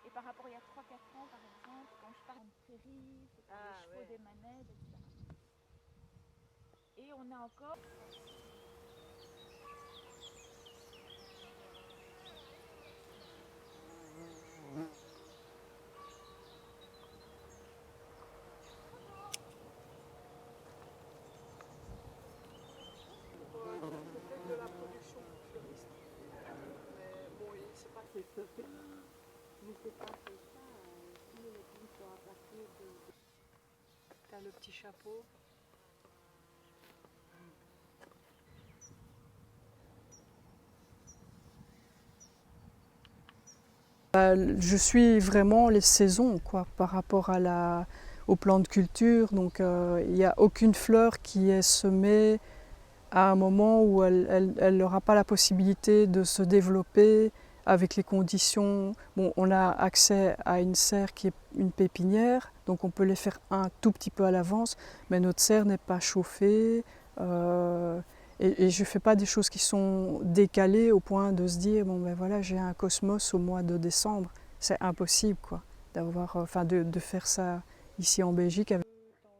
Et par rapport à il y a 3-4 ans, par exemple, quand je pars en prairie, c'est pour les chevaux des manèges, etc. Et on a encore... Peut-être de la production fleuriste. Mais bon, c'est pas fait ça. Mais c'est pas fait ça. Tous les légumes sont à partir de. T'as le petit chapeau. Je suis vraiment les saisons quoi, par rapport au plan de culture. Donc il n'y a aucune fleur qui est semée à un moment où elle n'aura pas la possibilité de se développer avec les conditions. Bon, on a accès à une serre qui est une pépinière, donc on peut les faire un tout petit peu à l'avance, mais notre serre n'est pas chauffée. Et je ne fais pas des choses qui sont décalées au point de se dire bon ben voilà j'ai un cosmos au mois de décembre. C'est impossible quoi, d'avoir, de faire ça ici en Belgique. Avec...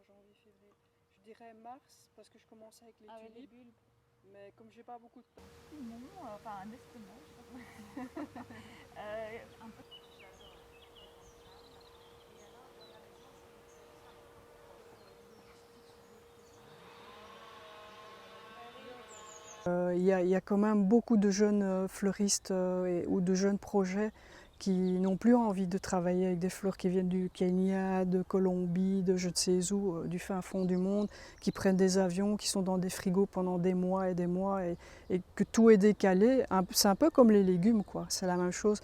janvier, février. Je dirais mars parce que je commence avec les tulipes. Les bulbes. Mais comme j'ai pas beaucoup de temps. Non, enfin un estimant, je sais pas comment. Un peu. Il y a quand même beaucoup de jeunes fleuristes ou de jeunes projets qui n'ont plus envie de travailler avec des fleurs qui viennent du Kenya, de Colombie, de je ne sais où, du fin fond du monde, qui prennent des avions, qui sont dans des frigos pendant des mois et que tout est décalé. C'est un peu comme les légumes, quoi. C'est la même chose.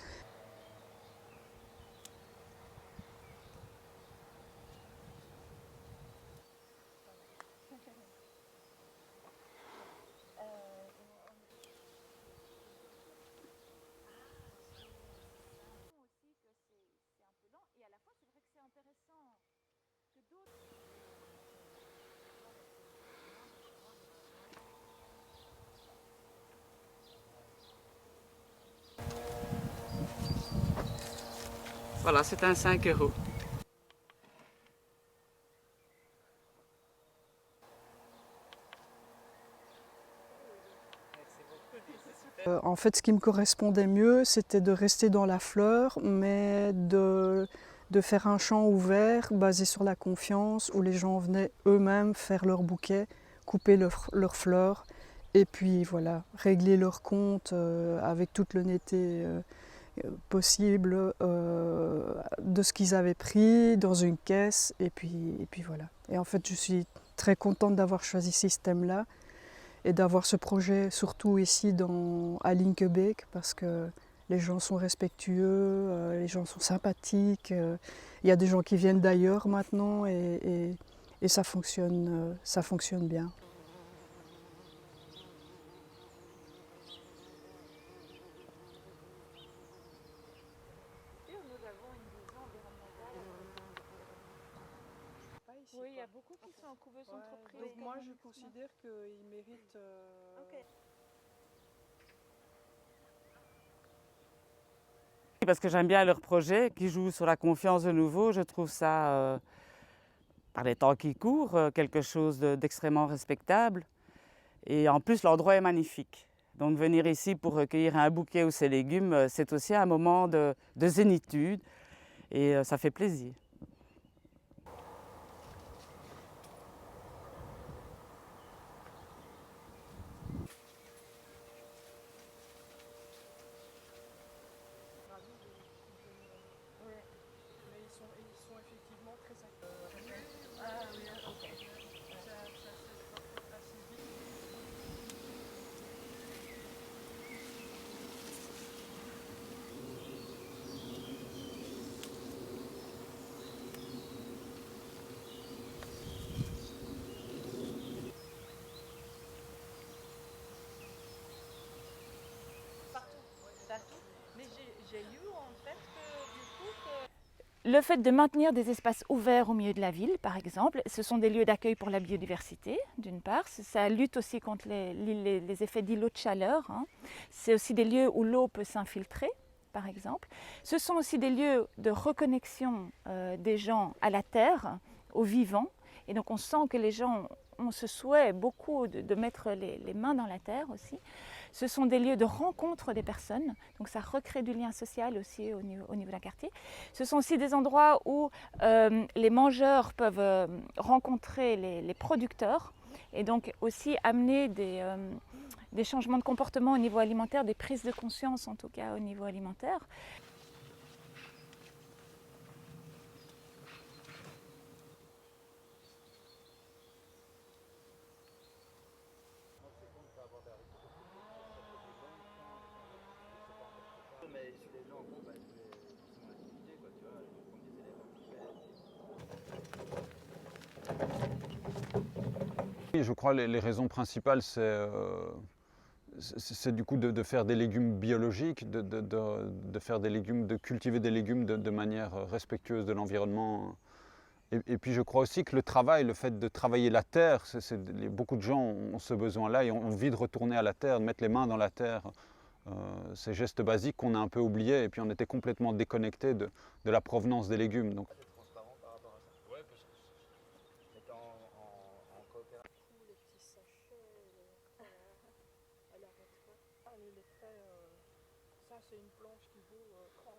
Voilà, c'est un 5 €. En fait, ce qui me correspondait mieux, c'était de rester dans la fleur, mais de faire un champ ouvert basé sur la confiance, où les gens venaient eux-mêmes faire leur bouquet, couper leurs fleurs, et puis voilà, régler leur compte avec toute l'honnêteté possible de ce qu'ils avaient pris dans une caisse, et puis voilà. Et en fait, je suis très contente d'avoir choisi ce système-là et d'avoir ce projet surtout ici à Linkebeek parce que les gens sont respectueux, les gens sont sympathiques. Il y a des gens qui viennent d'ailleurs maintenant et ça fonctionne bien. Oui, il y a beaucoup qui sont en couveuse entreprise. Donc moi je considère qu'ils méritent... Okay. Parce que j'aime bien leur projet qui joue sur la confiance de nouveau. Je trouve ça, par les temps qui courent, quelque chose d'extrêmement respectable. Et en plus, l'endroit est magnifique. Donc venir ici pour recueillir un bouquet ou ses légumes, c'est aussi un moment de zénitude et ça fait plaisir. Ils sont effectivement très actifs. Ah oui, ok. Mais j'ai lu en fait que le fait de maintenir des espaces ouverts au milieu de la ville, par exemple, ce sont des lieux d'accueil pour la biodiversité, d'une part. Ça lutte aussi contre les effets d'îlots de chaleur. Hein. C'est aussi des lieux où l'eau peut s'infiltrer. par exemple. Ce sont aussi des lieux de reconnexion des gens à la terre, au vivant. Et donc on sent que les gens ont ce souhait beaucoup de mettre les mains dans la terre aussi. Ce sont des lieux de rencontre des personnes, donc ça recrée du lien social aussi au niveau d'un quartier. Ce sont aussi des endroits où les mangeurs peuvent rencontrer les producteurs et donc aussi amener des changements de comportement au niveau alimentaire, des prises de conscience en tout cas au niveau alimentaire. Oui, je crois que les raisons principales, c'est du coup de faire des légumes biologiques, de faire des légumes, de cultiver des légumes de manière respectueuse de l'environnement. Et puis je crois aussi que le travail, le fait de travailler la terre, beaucoup de gens ont ce besoin-là et ont envie de retourner à la terre, de mettre les mains dans la terre. Ces gestes basiques qu'on a un peu oubliés et puis on était complètement déconnecté de la provenance des légumes. Donc. Ça, c'est une planche qui vaut 30